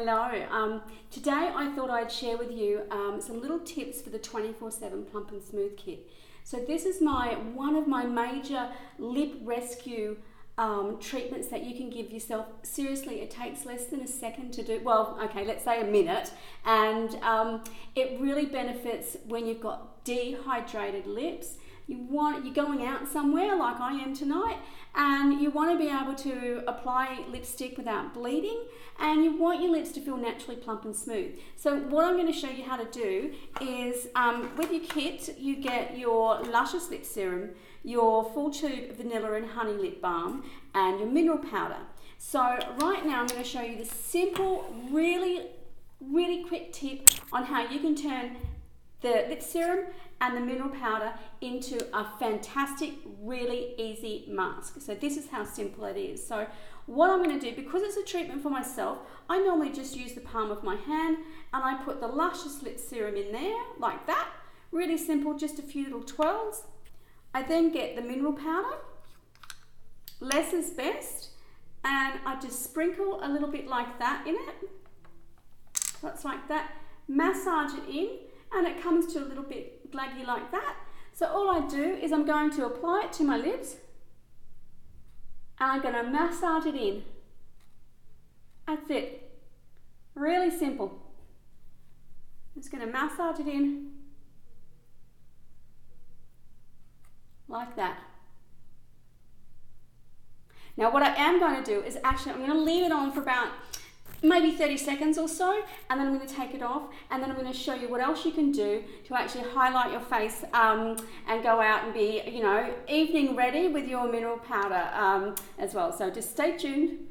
Hello. Today I thought I'd share with you some little tips for the 24/7 Plump and Smooth kit. So this is one of my major lip rescue treatments that you can give yourself. Seriously, it takes less than a second to do. Well, okay, let's say a minute, and it really benefits when you've got dehydrated lips. You're going out somewhere like I am tonight, and you want to be able to apply lipstick without bleeding, and you want your lips to feel naturally plump and smooth. So what I'm going to show you how to do is, with your kit, you get your Luscious Lip Serum, your full tube vanilla and honey lip balm, and your mineral powder. So right now I'm going to show you the simple, really quick tip on how you can turn the lip serum and the mineral powder into a fantastic, really easy mask. So this is how simple it is. So what I'm going to do, because it's a treatment for myself, I normally just use the palm of my hand and I put the Luscious Lip Serum in there like that. Really simple, just a few little twirls. I then get the mineral powder, less is best, and I just sprinkle a little bit like that in it. So it's like that, massage it in, and it comes to a little bit glaggy like that. So all I do is I'm going to apply it to my lips, and I'm going to massage it in. That's it. Really simple. I'm just going to massage it in like that. Now what I am going to do is actually I'm going to leave it on for about maybe 30 seconds or so, and then I'm going to take it off, and then I'm going to show you what else you can do to actually highlight your face and go out and be, evening ready with your mineral powder as well. So just stay tuned.